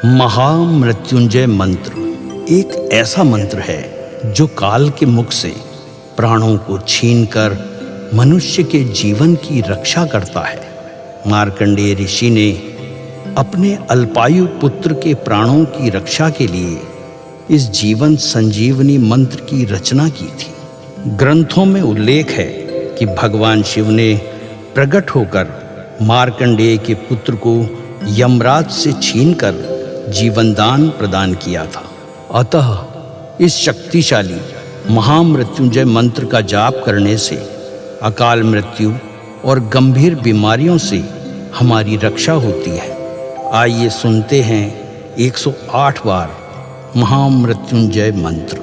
महामृत्युंजय मंत्र एक ऐसा मंत्र है जो काल के मुख से प्राणों को छीनकर मनुष्य के जीवन की रक्षा करता है। मार्कंडेय ऋषि ने अपने अल्पायु पुत्र के प्राणों की रक्षा के लिए इस जीवन संजीवनी मंत्र की रचना की थी। ग्रंथों में उल्लेख है कि भगवान शिव ने प्रकट होकर मार्कंडेय के पुत्र को यमराज से छीनकर जीवनदान प्रदान किया था। अतः इस शक्तिशाली महामृत्युंजय मंत्र का जाप करने से अकाल मृत्यु और गंभीर बीमारियों से हमारी रक्षा होती है। आइए सुनते हैं 108 बार महामृत्युंजय मंत्र।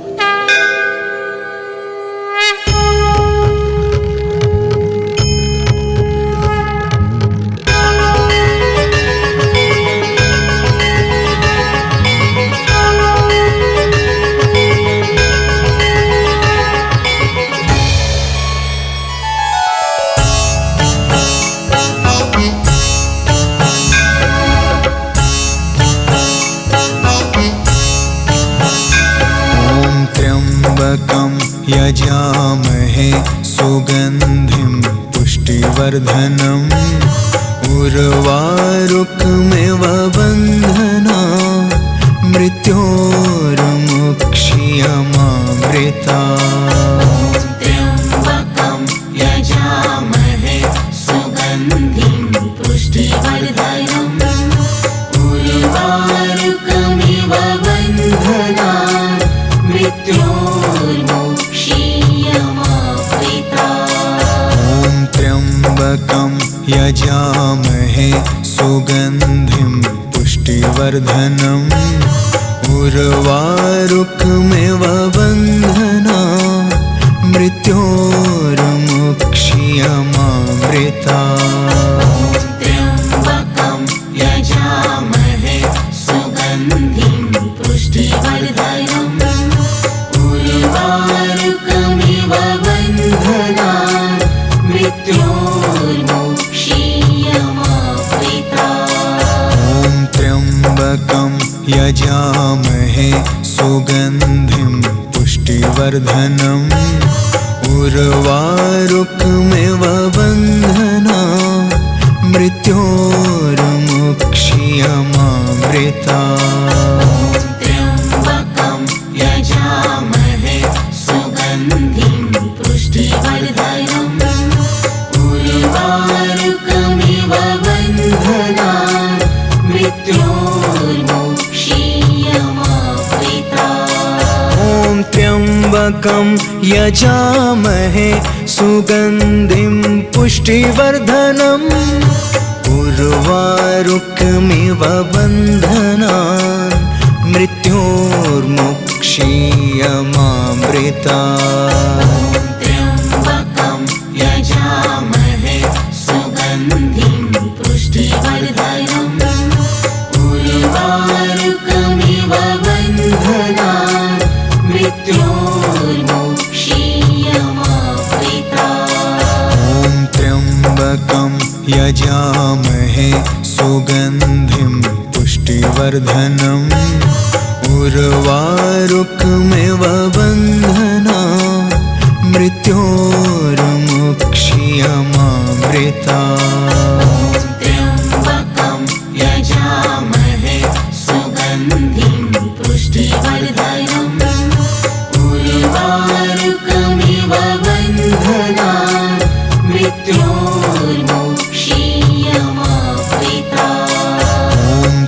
यजामहे सुगन्धिं पुष्टिवर्धनम् उर्वारुकमिव बन्धना मृत्योर्मुक्ष्यमामृता। त्र्यम्बकं यजामहे सुगन्धिं पुष्टिवर्धनम् उर्वारुकमिव बन्धना त्र्यम्बकं यजामहे सुगन्धिं पुष्टिवर्धनम् उर्वारुकमिव बन्धना मृत्योर्मुक्ष्यमामृता। त्र्यम्बकं यजामहे सुगन्धिं पुष्टिवर्धनम् उर्वारुकमिव बन्धना मृत्योर्मुक्ष्यमामृता। त्र्यम्बकं यजामहे सुगन्धिं पुष्टिवर्धनम् उर्वारुकमिव बन्धना मृत्योर्मुक्ष्यमामृता। त्र्यम्बकं यजामहे सुगन्धिं पुष्टिवर्धनम् उर्वारुकमिव बन्धना मृत्योर्मुक्ष्यमामृता। त्र्यम्बकं यजामहे सुगन्धिं पुष्टिवर्धनम् उर्वारुकमिव बन्धना मृत्योर्मुक्ष्यमामृता। त्र्यम्बकं यजामहे सुगन्धिं पुष्टिवर्धनम् उर्वारुकमिव बन्धना मृत्योर्मुक्ष्यमामृता। त्र्यम्बकं यजामहे सुगन्धिं पुष्टिवर्धनम् उर्वारुकमिव बन्धना मृत्योर्मुक्ष्यमामृता।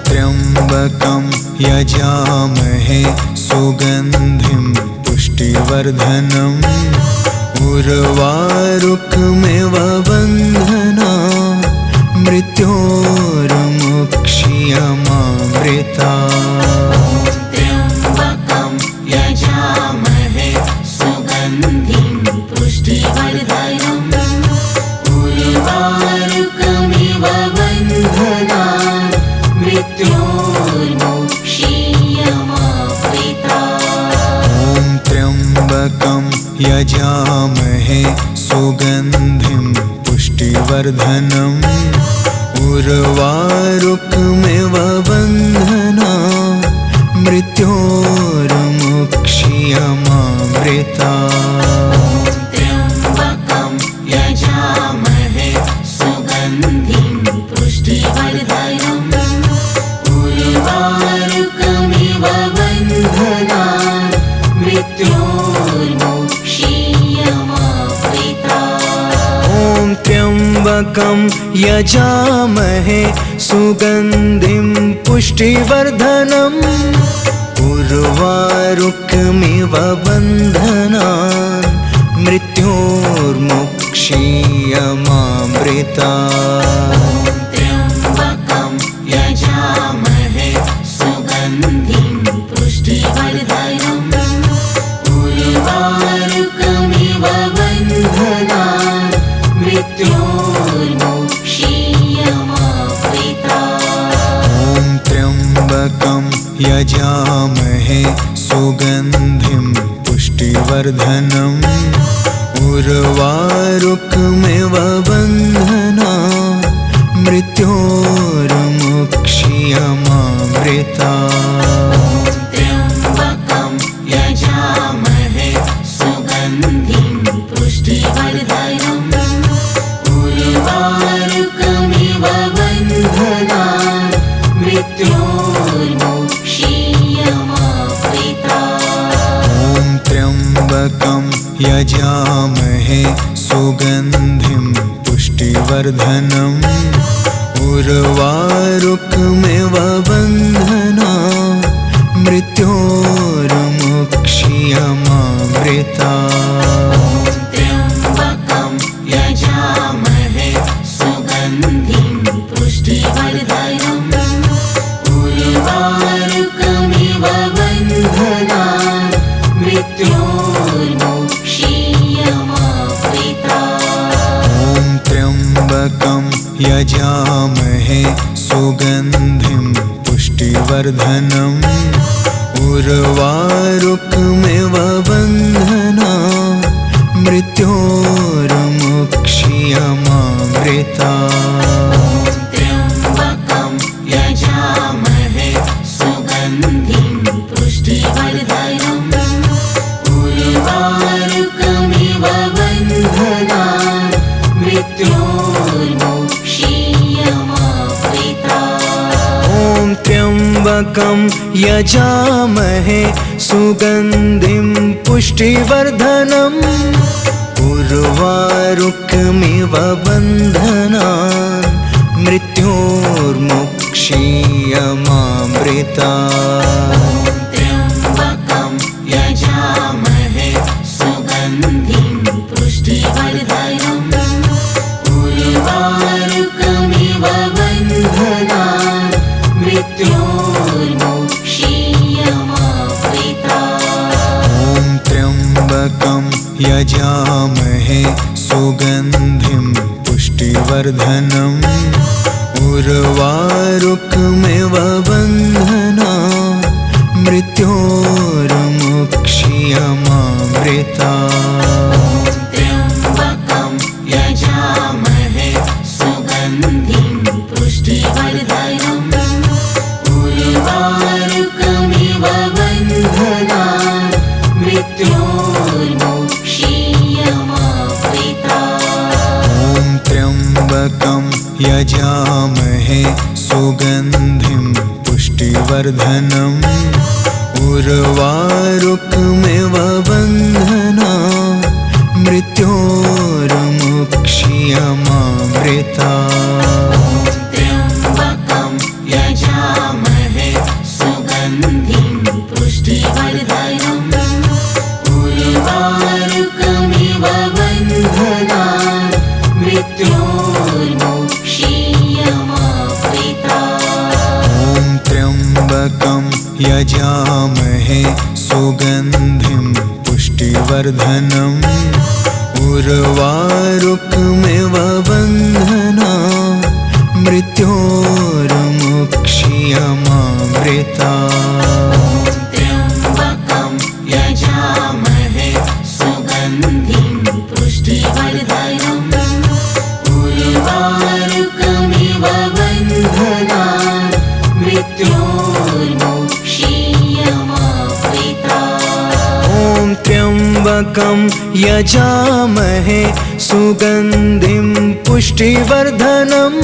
त्र्यम्बकं यजामहे सुगन्धिं पुष्टिवर्धनम् उर्वारुकमिव बन्धना मृत्योर्मुक्ष्यमामृता। त्र्यम्बकं यजामहे सुगन्धिं पुष्टिवर्धनम् उर्वारुकमिव बन्धना मृत्योर्मुक्ष्यमामृता। त्र्यम्बकं यजामहे सुगन्धिं पुष्टिवर्धनम् उर्वारुकमिव बन्धना मृत्योर्मुक्ष्यमामृता। त्र्यम्बकं यजामहे सुगन्धिं पुष्टिवर्धनम् उर्वारुकमिव बन्धना मृत्योर्मुक्षीयमामृता त्र्यम्बकं यजामहे सुगन्धिं पुष्टिवर्धनम् उर्वारुकमिव बन्धनान् मृत्योर्मुक्षीयमामृता ॐ त्र्यम्बकं यजामहे सुगन्धिं पुष्टिवर्धनम् उर्वारुकमिव बन्धनान् मृत्योर्मुक्षीयमामृता त्र्यम्बकं यजामहे सुगन्धिं पुष्टिवर्धनम् उर्वारुकमिव बन्धनान् मृत्योर्मुक्षीयमामृता ॐ त्र्यम्बकं यजामहे सुगन्धिं पुष्टिवर्धनम् उर्वारुकमिव बन्धनान् मृत्योर्मुक्षीयमामृता त्र्यम्बकं यजामहे सुगन्धिं पुष्टिवर्धनम् उर्वारुकमिव बन्धनान् मृत्योर्मुक्षीयमामृता ॐ त्र्यम्बकं यजामहे सुगन्धिं पुष्टिवर्धनम् उर्वारुकमिव बन्धनान् मृत्योर्मुक्षीयमामृता त्र्यम्बकं यजामहे सुगन्धिं पुष्टिवर्धनम् उर्वारुकमिव बन्धनान् मृत्योर्मुक्षीयमामृता ॐ त्र्यम्बकं यजामहे सुगन्धिं पुष्टिवर्धनम् उर्वारुकमिव बन्धनान् मृत्योर्मुक्षीयमामृता त्र्यम्बकं यजामहे सुगन्धिं पुष्टिवर्धनम् उर्वारुकमिव बन्धनान् मृत्योर्मुक्षीयमामृता ॐ त्र्यम्बकं यजामहे सुगन्धिं पुष्टिवर्धनम् उर्वारुकमिव बन्धनान् मृत्योर्मुक्षीयमामृता त्र्यम्बकं यजामहे सुगन्धिं पुष्टिवर्धनम् उर्वारुकमिव बन्धनान् मृत्योर्मुक्षीयमामृता ॐ त्र्यम्बकं यजामहे सुगन्धिं पुष्टिवर्धनम् उर्वारुकमिव बन्धनान् मृत्योर्मुक्षीयमामृता त्र्यम्बकं यजामहे सुगन्धिं पुष्टिवर्धनम् उर्वारुकमिव बन्धनान् मृत्योर्मुक्षीयमामृता ॐ त्र्यम्बकं यजामहे सुगन्धिं पुष्टिवर्धनम् उर्वारुकमिव बन्धनान् मृत्योर्मुक्षीयमामृता त्र्यम्बकं यजामहे सुगन्धिं पुष्टिवर्धनम् उर्वारुकमिव बन्धनान् मृत्योर्मुक्षीयमामृता ॐ त्र्यम्बकं यजामहे सुगन्धिं पुष्टिवर्धनम् उर्वारुकमिव बन्धनान् मृत्योर्मुक्षीयमामृता त्र्यम्बकं यजामहे सुगन्धिं पुष्टिवर्धनम् उर्वारुकमिव बन्धनान् मृत्योर्मुक्षीयमामृता त्र्यम्बकं यजामहे सुगन्धिं पुष्टिवर्धनम्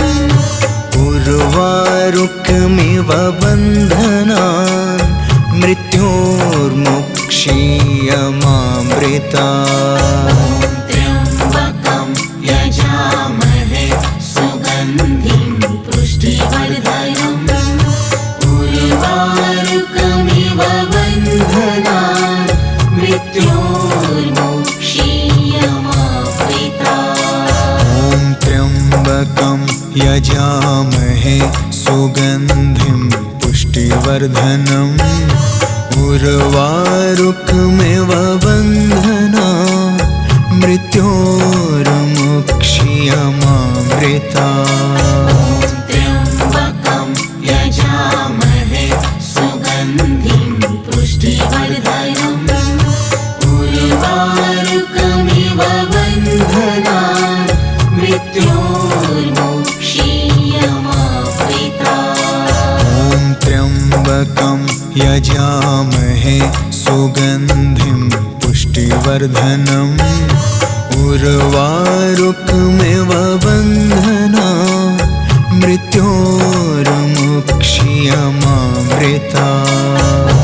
उर्वारुकमिव बन्धनान् मृत्योर्मुक्षीयमामृतात्। त्र्यम्बकं यजामहे सुगन्धिं पुष्टिवर्धनम् उर्वारुकमिव बन्धनान् मृत्योर्मुक्षीयमामृतात्। ॐ त्र्यम्बकं यजामहे सुगन्धिं पुष्टिवर्धनम् उर्वारुकमिव बन्धनान् मृत्योर्मुक्षीयमामृतात्। त्र्यम्बकं यजामहे सुगन्धिं पुष्टिवर्धनम् उर्वारुकमिव बन्धनान् मृत्योर्मुक्षीयमामृतात्। ॐ त्र्यम्बकं यजामहे सुगन्धिं पुष्टिवर्धनम् उर्वारुकमिव बन्धनान् मृत्योर्मुक्षीयमामृतात्।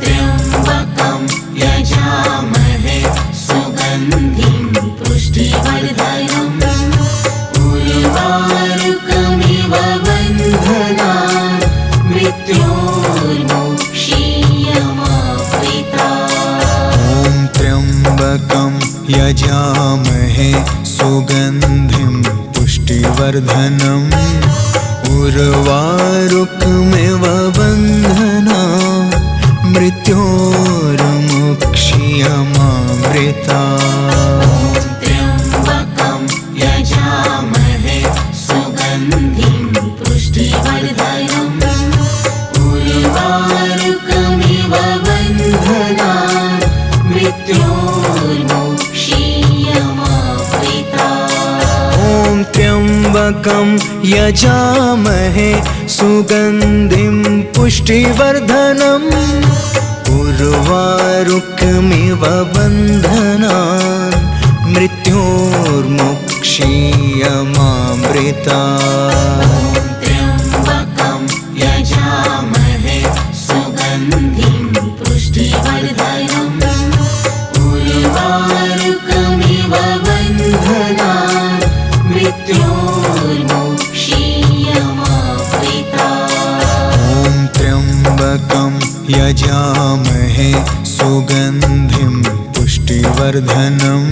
त्र्यम्बकं यजामहे सुगन्धिं पुष्टिवर्धनम् उर्वारुकमिव बन्धनान् मृत्योर्मुक्षीयमामृतात्। ॐ त्र्यम्बकं यजामहे सुगन्धिं पुष्टिवर्धनम् उर्वारुकमिव बन्धनान् मृत्योर्मुक्षीयमामृतात्। त्र्यम्बकं यजामहे सुगन्धिं पुष्टिवर्धनम् उर्वारुकमिव बन्धनान् मृत्योर्मुक्षीयमामृतात्। ॐ त्र्यम्बकं यजामहे सुगन्धिं पुष्टिवर्धनम् उर्वारुकमिव बन्धनान् मृत्योर्मुक्षीयमामृतात्। त्र्यम्बकं यजामहे सुगन्धिं पुष्टिवर्धनम् उर्वारुकमिव बन्धनान् मृत्योर्मुक्षीयमामृतात्। ॐ त्र्यम्बकं यजामहे सुगन्धिं पुष्टिवर्धनम्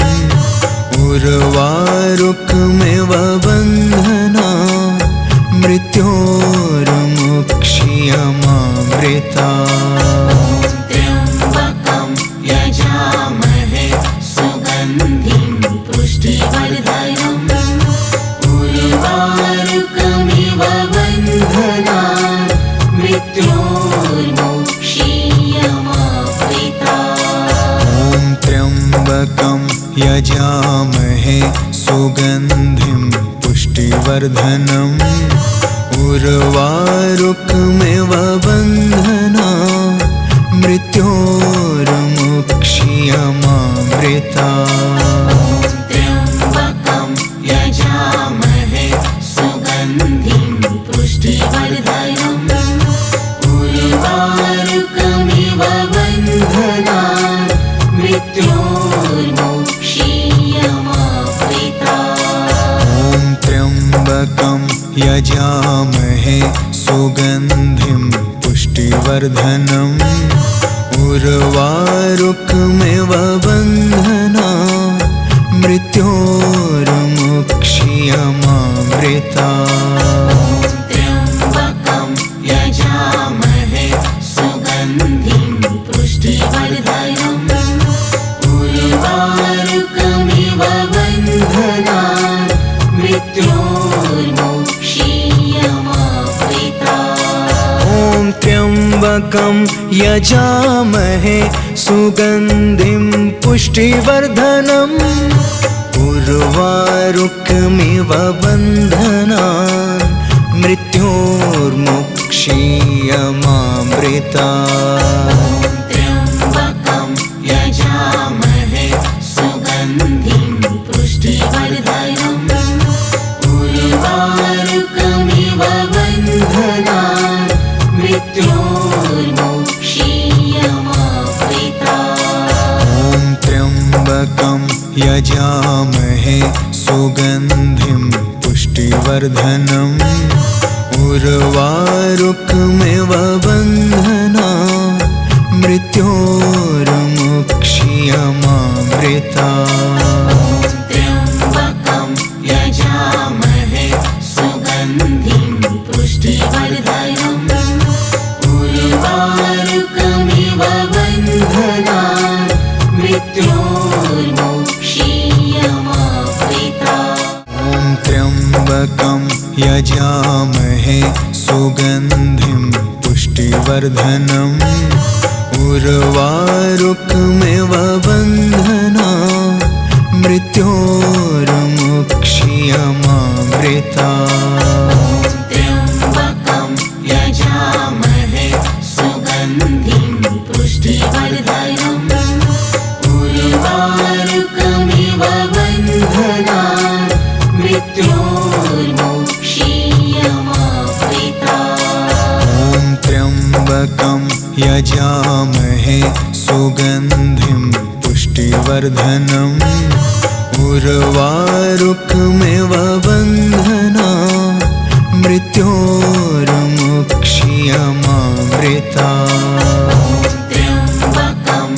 उर्वारुकमिव बन्धनान् मृत्योर्मुक्षीयमामृतात्। त्र्यम्बकं यजामहे सुगन्धिं पुष्टिवर्धनम् उर्वारुकमिव बन्धनान् मृत्योर्मुक्षीयमामृतात्। ॐ त्र्यम्बकं यजामहे सुगन्धिं पुष्टिवर्धनम् उर्वारुकमिव बन्धनान् मृत्योर्मुक्षीयमामृतात्। त्र्यम्बकं यजामहे सुगन्धिं पुष्टिवर्धनम् उर्वारुकमिव बन्धनान् मृत्योर्मुक्षीयमामृतात्। ॐ त्र्यम्बकं यजामहे सुगन्धिं पुष्टिवर्धनम् उर्वारुकमिव बन्धनान् मृत्योर्मुक्षीयमामृतात्। त्र्यम्बकं यजामहे सुगन्धिं पुष्टिवर्धनम् उर्वारुकमिव बन्धनान् मृत्योर्मुक्षीयमामृतात्। ॐ त्र्यम्बकं यजामहे सुगन्धिं पुष्टिवर्धनम् उर्वारुकमिव बन्धनान् मृत्योर्मुक्षीयमामृतात्। त्र्यम्बकं यजामहे मृत्योर्मुक्षीयमामृता ॐ त्र्यम्बकं यजामहे सुगन्धिं पुष्टिवर्धनम् उर्वारुकमिव बन्धनान् मृत्योर्मुक्षीयमामृता त्र्यम्बकं यजामहे सुगन्धिं पुष्टिवर्धनम् उर्वारुकमिव बन्धनान् मृत्योर्मुक्षीयमामृता ॐ त्र्यम्बकं यजामहे सुगन्धिं पुष्टिवर्धनम् उर्वारुकमिव बन्धनान् मृत्योर्मुक्षीयमामृता त्र्यम्बकं यजामहे सुगन्धिं पुष्टिवर्धनम् उर्वारुकमिव बन्धनान् मृत्योर्मुक्षीयमामृता ॐ त्र्यम्बकं यजामहे सुगन्धिं पुष्टिवर्धनम् उर्वारुकमिव बन्धनान् मृत्योर्मुक्षीयमामृता त्र्यम्बकं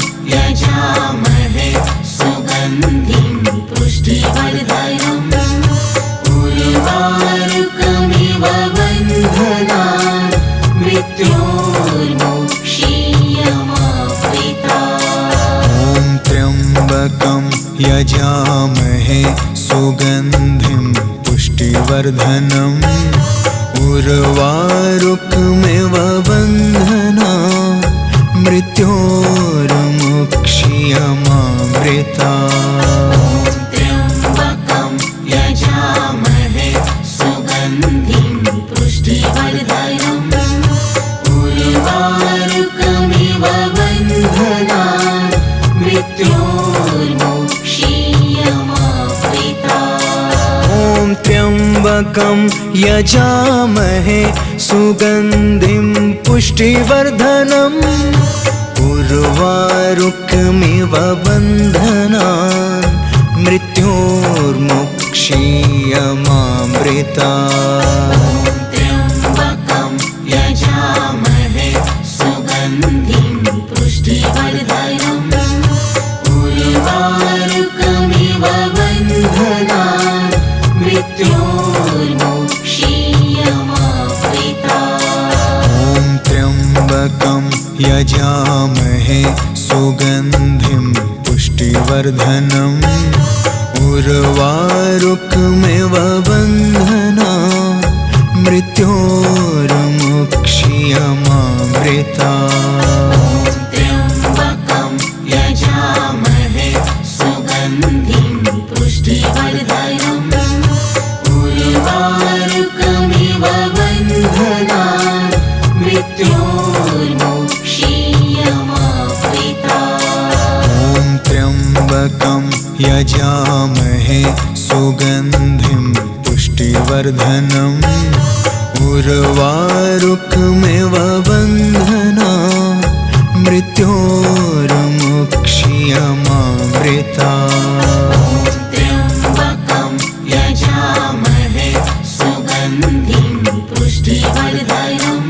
यजामहे सुगन्धिं पुष्टिवर्धनम् उर्वारुकमिव बन्धनान् मृत्योर्मुक्षीयमामृता ॐ त्र्यम्बकं यजामहे सुगन्धिं पुष्टिवर्धनम् उर्वारुकमिव बन्धनान् मृत्योर्मुक्षीयमामृता त्र्यम्बकं यजामहे सुगन्धिं पुष्टिवर्धनम् उर्वारुकमिव बन्धनान् मृत्योर्मुक्षीयमामृता ॐ त्र्यम्बकं यजामहे सुगन्धिं पुष्टिवर्धनम् उर्वारुकमिव बन्धनान् मृत्योर्मुक्षीयमामृता त्र्यम्बकं यजामहे सुगन्धिं पुष्टिवर्धनम् उर्वारुकमिव बन्धनान् मृत्योर्मुक्षीयमामृता ॐ त्र्यम्बकं यजामहे सुगन्धिं पुष्टिवर्धनम् उर्वारुकमिव बन्धनान् मृत्योर्मुक्षीयमामृता त्र्यम्बकं यजामहे सुगन्धिं पुष्टिवर्धनम् उर्वारुकमिव बन्धनान् मृत्योर्मुक्षीयमामृता ॐ त्र्यम्बकं यजामहे सुगन्धिं पुष्टिवर्धनम् उर्वारुकमिव बन्धनान् मृत्योर्मुक्षीयमामृता त्र्यम्बकं यजामहे सुगन्धिं पुष्टिवर्धनम्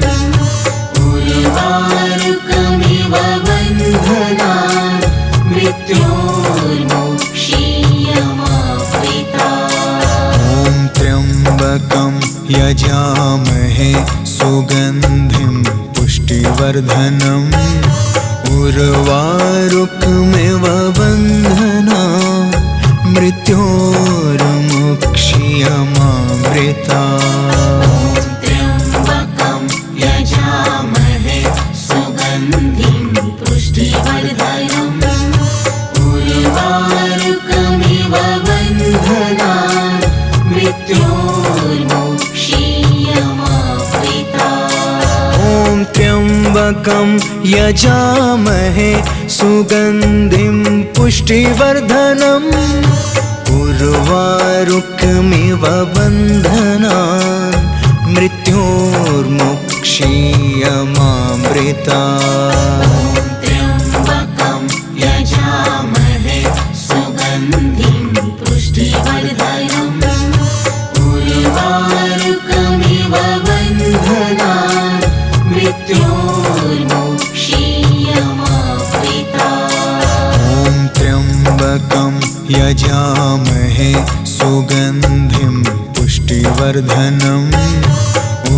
उर्वारुकमिव बन्धनान् मृत्योर्मुक्षीयमामृता ॐ त्र्यम्बकं यजामहे सुगन्धिं पुष्टिवर्धनम् उर्वारुकमिव बन्धनान् मृत्योर्मुक्षीयमामृता त्र्यम्बकं यजामहे सुगन्धिं पुष्टिवर्धनम् उर्वारुकमिव बन्धनान् मृत्योर्मुक्षीयमामृता ॐ त्र्यम्बकं यजामहे सुगन्धिं पुष्टिवर्धनम् उर्वारुकमिव बन्धनान् मृत्योर्मुक्षीयमामृता त्र्यम्बकं यजामहे सुगन्धिं पुष्टिवर्धनम् उर्वारुकमिव बन्धनान् मृत्योर्मोक्षीयमावृतात्। ॐ त्र्यम्बकं यजामहे सुगन्धिं पुष्टिवर्धनम्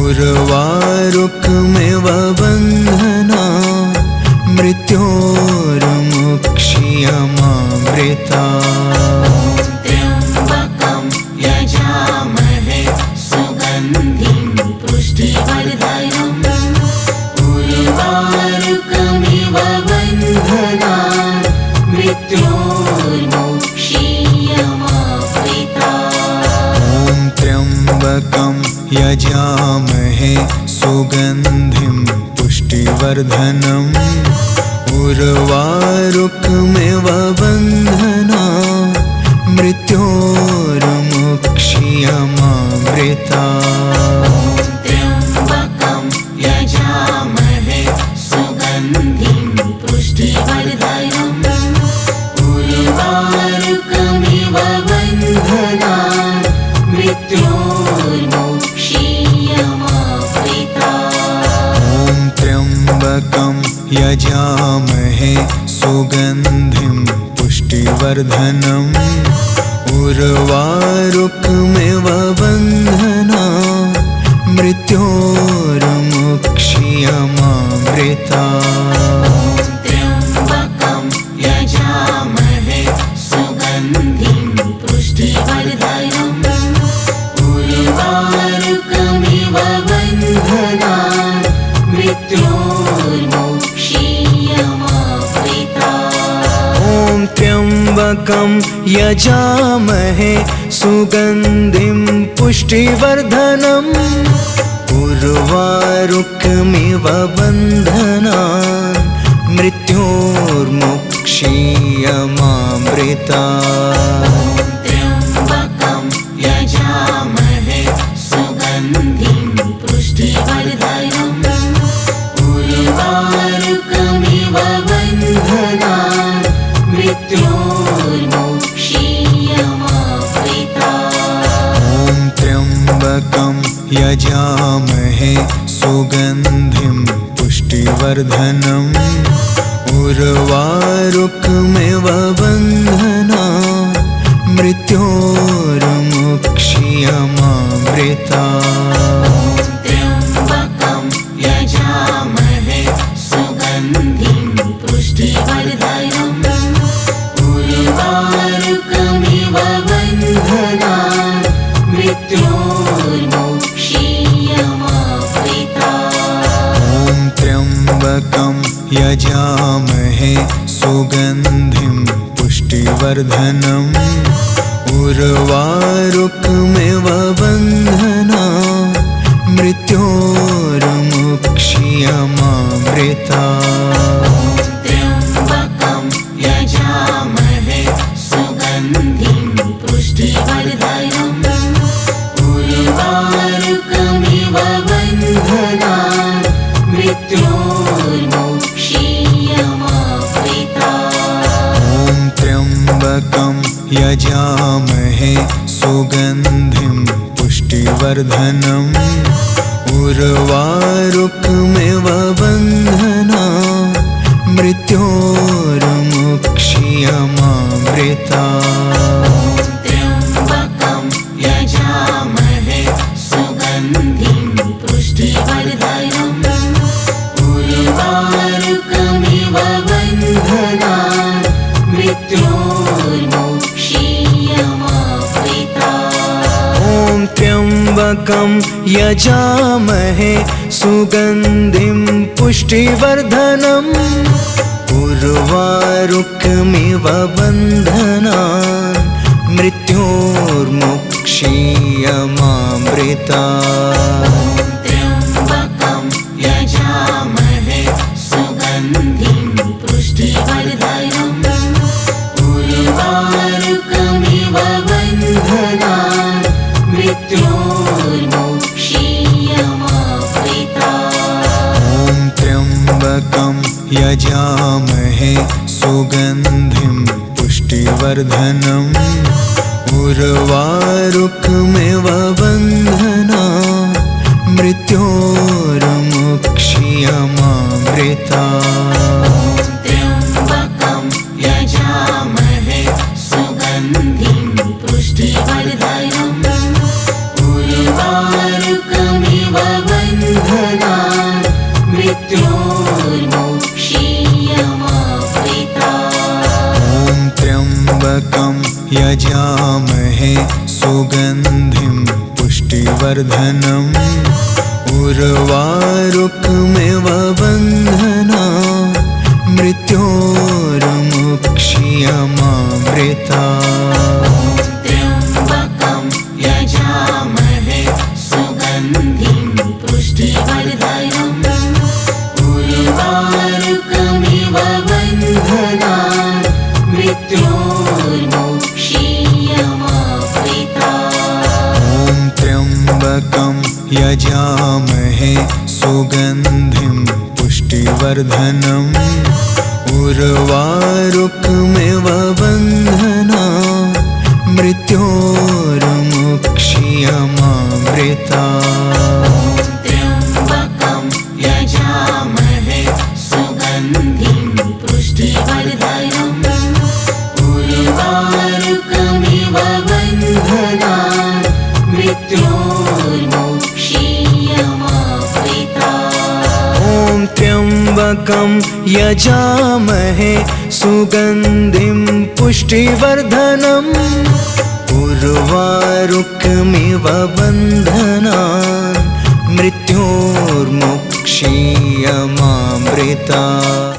उर्वारुकमिव बन्धनान् मृत्योर्मोक्षीयमावृतात्। त्र्यम्बकं यजामहे सुगन्धिं पुष्टिवर्धनम् उर्वारुकमिव बन्धनान् मृत्योर्मोक्षीयमावृतात्। ॐ त्र्यम्बकं यजामहे सुगन्धिं पुष्टिवर्धनम् उर्वारुकमिव बन्धनान् मृत्योर्मोक्षीयमावृतात्। त्र्यम्बकं यजामहे सुगन्धिं पुष्टिवर्धनम् उर्वारुकमिव बन्धनान् मृत्योर्मोक्षीयमावृतात्। ॐ त्र्यम्बकं यजामहे सुगन्धिं पुष्टिवर्धनम् उर्वारुकमिव बन्धनान् मृत्योर्मोक्षीयमावृतात्। त्र्यम्बकं यजामहे सुगन्धिं पुष्टिवर्धनम् उर्वारुकमिव बन्धनान् मृत्योर्मोक्षीयमावृतात्। ॐ त्र्यम्बकं यजामहे सुगन्धिं पुष्टिवर्धनम् उर्वारुकमिव बन्धनान् मृत्योर्मोक्षीयमावृतात्। त्र्यम्बकं यजामहे सुगन्धिं पुष्टिवर्धनम् उर्वारुकमिव बन्धनान् मृत्योर्मोक्षीयमावृतात्। ॐ त्र्यम्बकं यजामहे सुगन्धिं पुष्टिवर्धनम् उर्वारुकमिव बन्धनान् मृत्योर्मोक्षीयमावृतात्। त्र्यम्बकं यजामहे सुगन्धिं पुष्टिवर्धनम् उर्वारुकमिव बन्धनान् मृत्योर्मोक्षीयमावृतात्। ॐ त्र्यम्बकं यजामहे सुगन्धिं पुष्टिवर्धनम् उर्वारुकमिव बन्धनान् मृत्योर्मोक्षीयमावृतात्। त्र्यम्बकं यजामहे सुगन्धिं पुष्टिवर्धनम् उर्वारुकमिव बन्धनान् मृत्योर्मोक्षीयमावृतात्। ॐ त्र्यम्बकं यजामहे सुगन्धिं पुष्टिवर्धनम् उर्वारुकमिव बन्धनान् मृत्योर्मोक्षीयमावृतात्। त्र्यम्बकं यजामहे सुगन्धिं पुष्टिवर्धनम् उर्वारुकमिव बन्धनान् मृत्योर्मोक्षीयमावृतात्। त्र्यम्बकं यजामहे सुगन्धिं पुष्टिवर्धनम् उर्वारुकमिव बन्धनान् मृत्योर्मोक्षीयमावृतात्। ॐ त्र्यम्बकं यजामहे सुगन्धिं पुष्टिवर्धनम् उर्वारुकमिव बन्धनान् मृत्योर्मोक्षीयमावृतात्। ॐ त्र्यम्बकं यजामहे सुगन्धिं पुष्टिवर्धनम् उर्वारुकमिव बन्धनान् मृत्योर्मोक्षीयमावृतात्। त्र्यम्बकं यजामहे सुगन्धिं पुष्टिवर्धनम् उर्वारुकमिव बन्धनान् मृत्योर्मोक्षीयमावृतात्। यजामहे सुगन्धिं पुष्टिवर्धनम् उर्वारुकमिव बन्धना मृत्योर्मुक्षीयमामृता त्र्यम्बकं यजामहे सुगन्धिं पुष्टिवर्धनम् उर्वारुकमिव बन्धना मृत्योर्मुक्षीयमामृता त्र्यम्बकं यजामहे सुगन्धिं पुष्टिवर्धनम् उर्वारुकमिव बन्धना मृत्योर्मुक्षीयमामृता त्र्यम्बकं यजामहे सुगन्धिं पुष्टिवर्धनम् उर्वारुकमिव बन्धना मृत्योर्मुक्षीयमामृता त्र्यम्बकं यजामहे सुगन्धिं पुष्टिवर्धनम् उर्वारुकमिव बन्धना मृत्योर्मुक्षीयमामृता त्र्यम्बकं यजामहे सुगन्धिं पुष्टिवर्धनम् उर्वारुकमिव बन्धना मृत्योर्मुक्षीयमामृता त्र्यम्बकं यजामहे सुगन्धिं पुष्टिवर्धनम् उर्वारुकमिव बन्धना मृत्योर्मुक्षीयमामृता